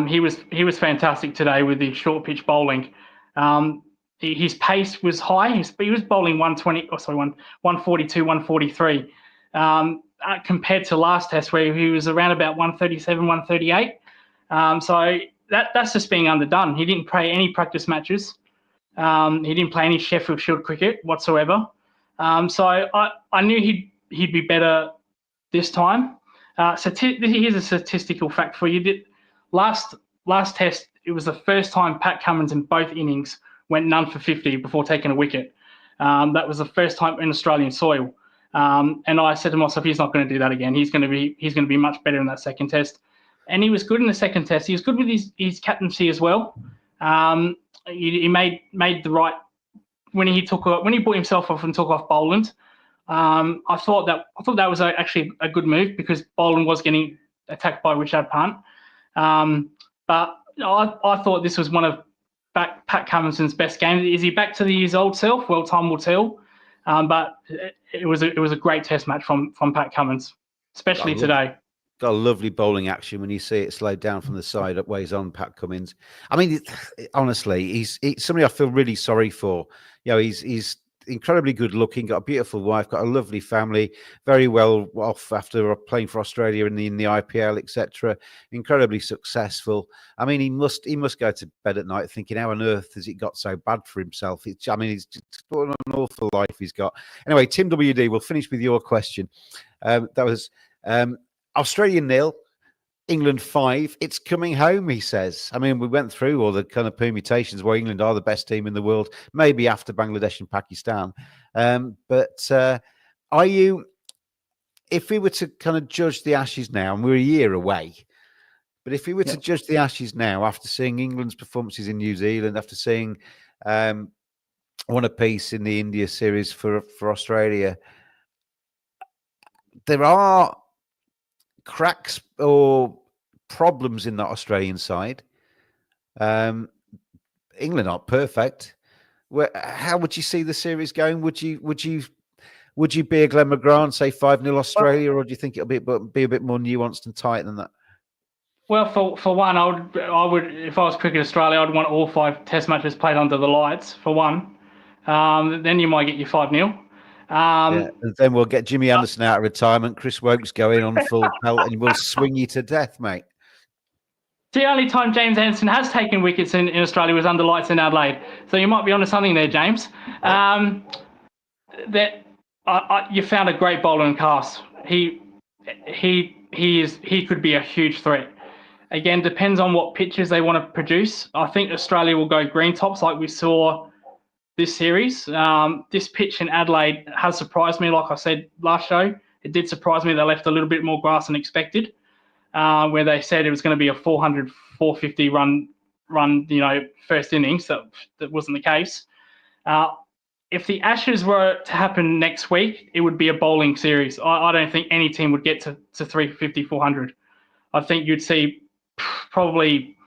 He was fantastic today with the short pitch bowling. his pace was high. He was bowling 142, 143, compared to last test where he was around about 137, 138. So that's just being underdone. He didn't play any practice matches. He didn't play any Sheffield Shield cricket whatsoever. So I knew he'd be better this time. Here's a statistical fact for you. Last test, it was the first time Pat Cummins in both innings went none for 50 before taking a wicket. That was the first time in Australian soil. And I said to myself, he's not going to do that again. He's going to be much better in that second test. And he was good in the second test. He was good with his captaincy as well. He made the right when he brought himself off and took off Boland. I thought that was actually a good move because Boland was getting attacked by Richard Pant. But I thought this was one of Pat Cummins's best games. Is he back to his old self? Well, time will tell. But it was a great test match from Pat Cummins, especially today. Got a lovely bowling action when you see it slowed down from the side up ways on Pat Cummins. I mean, honestly, he's somebody I feel really sorry for. He's incredibly good looking, got a beautiful wife, got a lovely family, very well off after playing for Australia in the IPL, etc. Incredibly successful. I mean, he must go to bed at night thinking, how on earth has it got so bad for himself? He's just what an awful life he's got. Anyway, Tim WD, we'll finish with your question. That was Australia 0, England 5. It's coming home, he says. I mean, we went through all the kind of permutations where England are the best team in the world, maybe after Bangladesh and Pakistan. But are you, if we were to kind of judge the Ashes now, and we're a year away, but if we were to judge the Ashes now, after seeing England's performances in New Zealand, after seeing one apiece in the India series for Australia, there are cracks or problems in that Australian side. England aren't perfect. How would you see the series going? Would you be a Glenn McGrath and say 5-0 Australia, or do you think it'll be a bit more nuanced and tight than that? Well, for one, I would if I was Cricket Australia, I'd want all 5 Test matches played under the lights. For one, then you might get your 5-0. And then we'll get Jimmy Anderson out of retirement. Chris Woakes going on full pelt, and we'll swing you to death, mate. The only time James Anderson has taken wickets in Australia was under lights in Adelaide. So you might be onto something there, James. You found a great bowler in Cass. He could be a huge threat. Again, depends on what pitches they want to produce. I think Australia will go green tops like we saw this series. This pitch in Adelaide has surprised me. Like I said last show, it did surprise me. They left a little bit more grass than expected, where they said it was going to be a 400, 450 run, first innings. That wasn't the case. If the Ashes were to happen next week, it would be a bowling series. I don't think any team would get to 350, 400. I think you'd see probably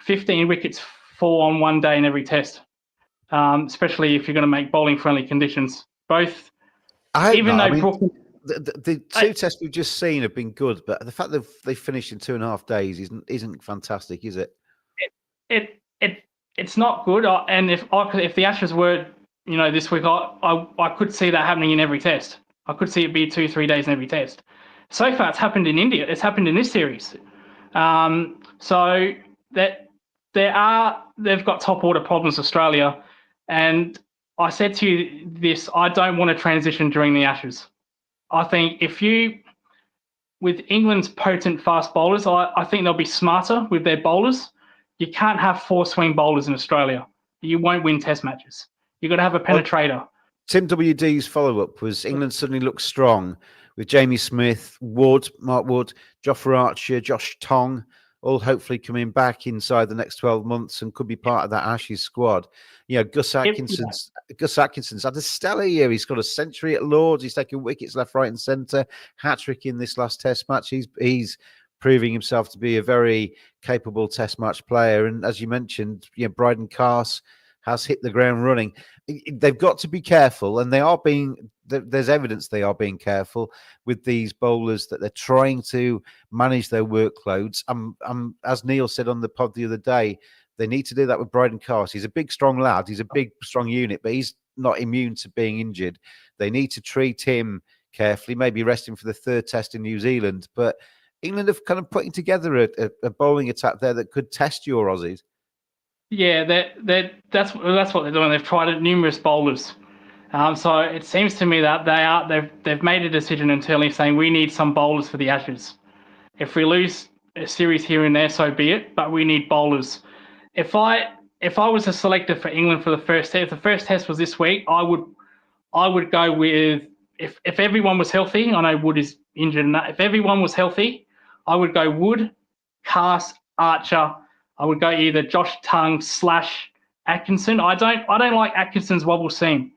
15 wickets fall on one day in every test. Especially if you're going to make bowling-friendly conditions. Both, the 2 tests we've just seen have been good, but the fact that they finished in 2.5 days isn't fantastic, is it? It's not good. And if the Ashes were, this week, I could see that happening in every test. I could see it be 2-3 days in every test. So far, it's happened in India. It's happened in this series. So that they've got top order problems, Australia. And I said to you this, I don't want to transition during the Ashes. I think with England's potent fast bowlers, I think they'll be smarter with their bowlers. You can't have 4 swing bowlers in Australia. You won't win test matches. You've got to have a penetrator. Tim WD's follow-up was England suddenly looks strong with Jamie Smith, Mark Wood, Jofra Archer, Josh Tong, all hopefully coming back inside the next 12 months and could be part of that Ashes squad. Gus Atkinson's had a stellar year. He's got a century at Lords. He's taken wickets left, right, and centre. Hat-trick in this last Test match. He's proving himself to be a very capable Test match player. And as you mentioned, Bryden Cass has hit the ground running. They've got to be careful, and there's evidence they are being careful with these bowlers, that they're trying to manage their workloads. As Neil said on the pod the other day, They need to do that with Bryden Cast. He's a big, strong lad. He's a big, strong unit, but he's not immune to being injured. They need to treat him carefully, maybe rest him for the third test in New Zealand. But England have kind of putting together a bowling attack there that could test your Aussies. Yeah, that's what they're doing. They've tried it numerous bowlers. So it seems to me that they've made a decision internally saying we need some bowlers for the Ashes. If we lose a series here and there, so be it. But we need bowlers. If I was a selector for England for the first test, if the first test was this week, I would go with if everyone was healthy. I know Wood is injured and that. If everyone was healthy, I would go Wood, Cast, Archer. I would go either Josh Tongue / Atkinson. I don't like Atkinson's wobble seam,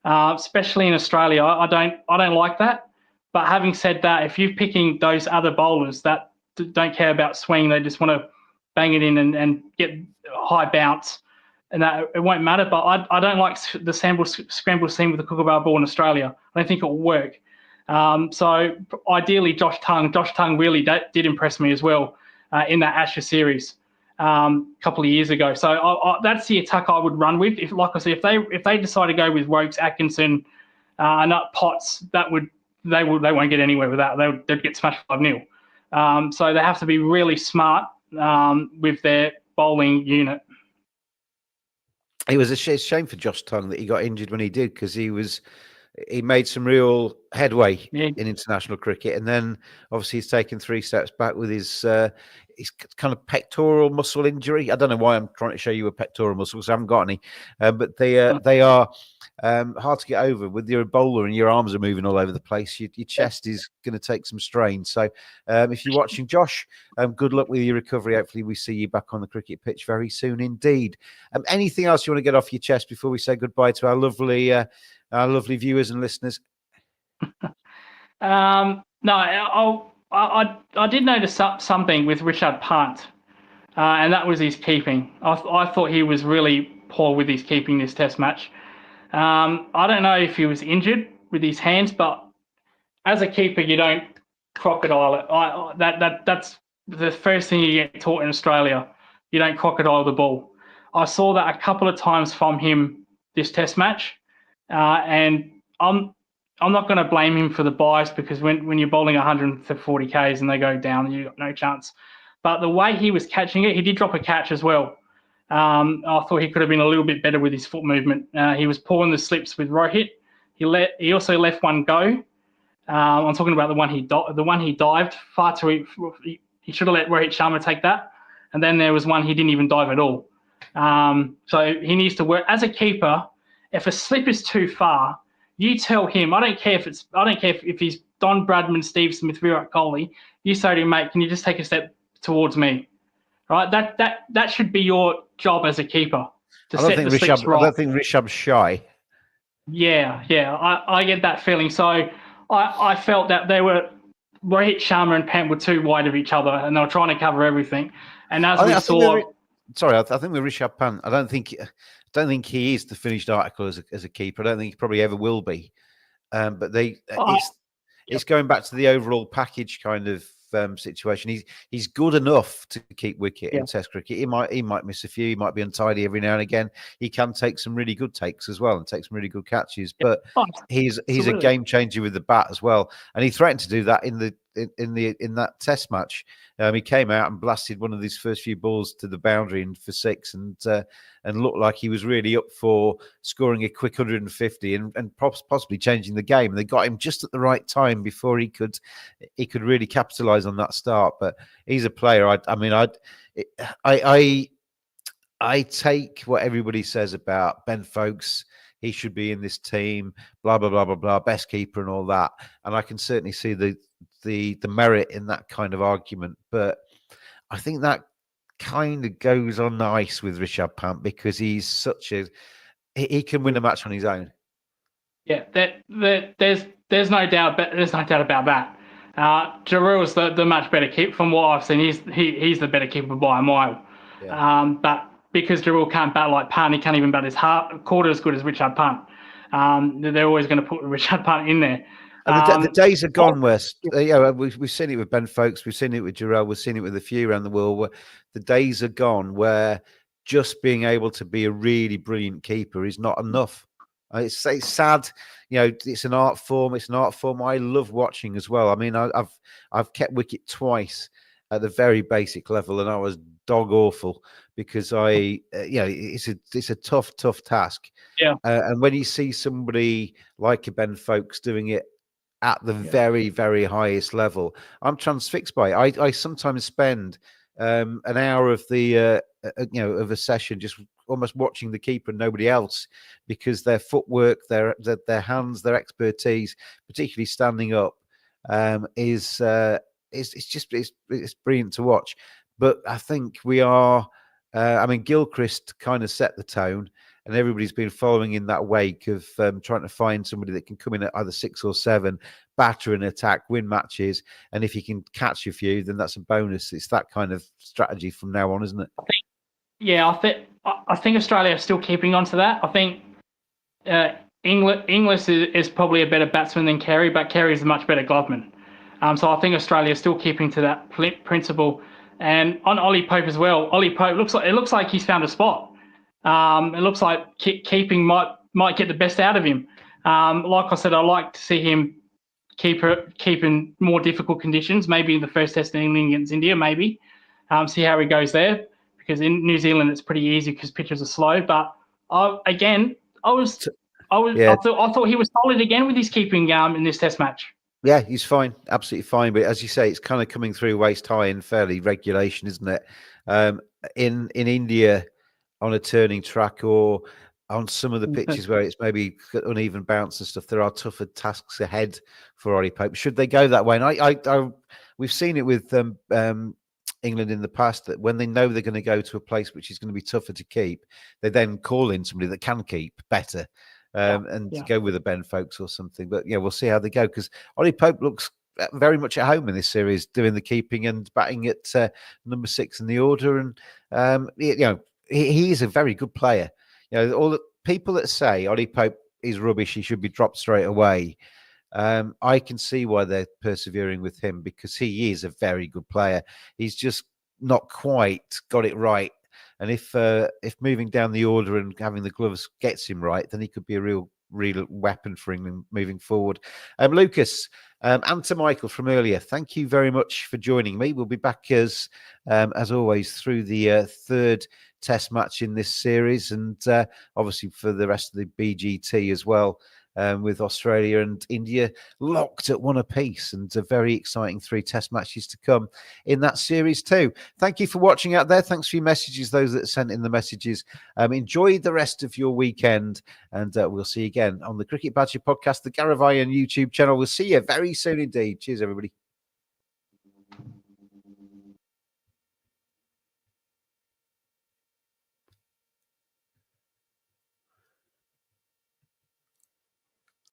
especially in Australia. I don't like that. But having said that, if you're picking those other bowlers that don't care about swing, they just want to bang it in and get high bounce, and that it won't matter. But I don't like the scramble seam with the Kookaburra ball in Australia. I don't think it will work. So ideally, Josh Tongue really did impress me as well in that Ashes series a couple of years ago. So that's the attack I would run with. Like I said, if they decide to go with Wokes, Atkinson, and Potts, they won't get anywhere with that. They'd get smashed 5-0. So they have to be really smart with their bowling unit. It was a shame for Josh Tongue that he got injured when he did, because he made some real headway in international cricket, and then obviously he's taken 3 steps back with his kind of pectoral muscle injury. I don't know why I'm trying to show you a pectoral muscle, because I haven't got any, but they are hard to get over. With your bowler and your arms are moving all over the place, your chest is going to take some strain. So if you're watching, Josh, good luck with your recovery. Hopefully we see you back on the cricket pitch very soon indeed. Anything else you want to get off your chest before we say goodbye to our lovely viewers and listeners? No, I did notice something with Richard Pant, and that was his keeping. I thought he was really poor with his keeping this Test match. I don't know if he was injured with his hands, but as a keeper, you don't crocodile it. That's the first thing you get taught in Australia. You don't crocodile the ball. I saw that a couple of times from him this Test match, and I'm not going to blame him for the bias, because when you're bowling 140 Ks and they go down, you've got no chance. But the way he was catching it, he did drop a catch as well. I thought he could have been a little bit better with his foot movement. He was pulling the slips with Rohit. He also left one go. I'm talking about the one he dived far too. He should have let Rohit Sharma take that. And then there was one he didn't even dive at all. So he needs to work as a keeper. If a slip is too far, you tell him. I don't care if he's Don Bradman, Steve Smith, Virat Kohli. You say to him, mate, can you just take a step towards me? Right? That should be your job as a keeper to set the slips right. I don't think Rishabh's shy. Yeah, I get that feeling. So I felt that Rohit Sharma and Pant were too wide of each other, and they were trying to cover everything. And as we saw, I think with Rishabh Pant, I don't think he is the finished article as a keeper. I don't think he probably ever will be. But it's going back to the overall package kind of situation. He's good enough to keep wicket in Test cricket. He might miss a few. He might be untidy every now and again. He can take some really good takes as well and take some really good catches. But he's a game changer with the bat as well. And he threatened to do that in that Test match. He came out and blasted one of his first few balls to the boundary and for 6, and looked like he was really up for scoring a quick 150 and possibly changing the game. And they got him just at the right time before he could really capitalise on that start. But he's a player. I take what everybody says about Ben Foakes. He should be in this team. Blah blah blah blah blah. Best keeper and all that. And I can certainly see the merit in that kind of argument. But I think that kind of goes on ice with Rishabh Pant, because he's he can win a match on his own. Yeah, there's no doubt. There's no doubt about that. Jarrell's the much better keeper from what I've seen. He's the better keeper by a mile. Yeah. But because Jarrell can't bat like Pant, he can't even bat his quarter as good as Richard Pant. They're always going to put Richard Pant in there. The days are gone where we've seen it with Ben Foakes, we've seen it with Jarrell, we've seen it with a few around the world. Where the days are gone where just being able to be a really brilliant keeper is not enough. It's sad, it's an art form. It's an art form I love watching as well. I mean, I've kept wicket twice at the very basic level, and I was dog awful because it's a tough task. Yeah. And when you see somebody like a Ben Folkes doing it at the very, very highest level, I'm transfixed by it. I sometimes spend an hour of the of a session just almost watching the keeper and nobody else, because their footwork, their hands, their expertise, particularly standing up, is brilliant to watch. But I think we are. Gilchrist kind of set the tone, and everybody's been following in that wake of trying to find somebody that can come in at either 6 or 7, batter and attack, win matches, and if you can catch a few, then that's a bonus. It's that kind of strategy from now on, isn't it? I think Australia are still keeping on to that. I think Inglis is probably a better batsman than Carey, but Carey is a much better gloveman. So I think Australia is still keeping to that principle. And on Ollie Pope as well, Ollie Pope looks like he's found a spot. It looks like keeping might get the best out of him. Like I said, I like to see him keep in more difficult conditions. Maybe in the first test in England against India, maybe see how he goes there. Because in New Zealand it's pretty easy because pitches are slow. But I thought he was solid again with his keeping in this test match. Yeah, he's fine, absolutely fine. But as you say, it's kind of coming through waist high in fairly regulation, isn't it? In India, on a turning track or on some of the pitches where it's maybe uneven bounce and stuff, there are tougher tasks ahead for Ollie Pope. Should they go that way? And we've seen it with England in the past, that when they know they're going to go to a place which is going to be tougher to keep, they then call in somebody that can keep better. Go with a Ben Folkes or something. But we'll see how they go, because Ollie Pope looks very much at home in this series, doing the keeping and batting at number 6 in the order. And he is a very good player. All the people that say Ollie Pope is rubbish, he should be dropped straight away, I can see why they're persevering with him, because he is a very good player. He's just not quite got it right. And if moving down the order and having the gloves gets him right, then he could be a real weapon for England moving forward. Lucas, and to Michael from earlier, thank you very much for joining me. We'll be back as always through the third test match in this series, and obviously for the rest of the BGT as well. With Australia and India locked at 1 apiece, and a very exciting 3 test matches to come in that series too. Thank you for watching out there. Thanks for your messages, those that sent in the messages. Enjoy the rest of your weekend, and we'll see you again on the Cricket Badger podcast, the Garavayan YouTube channel. We'll see you very soon indeed. Cheers, everybody.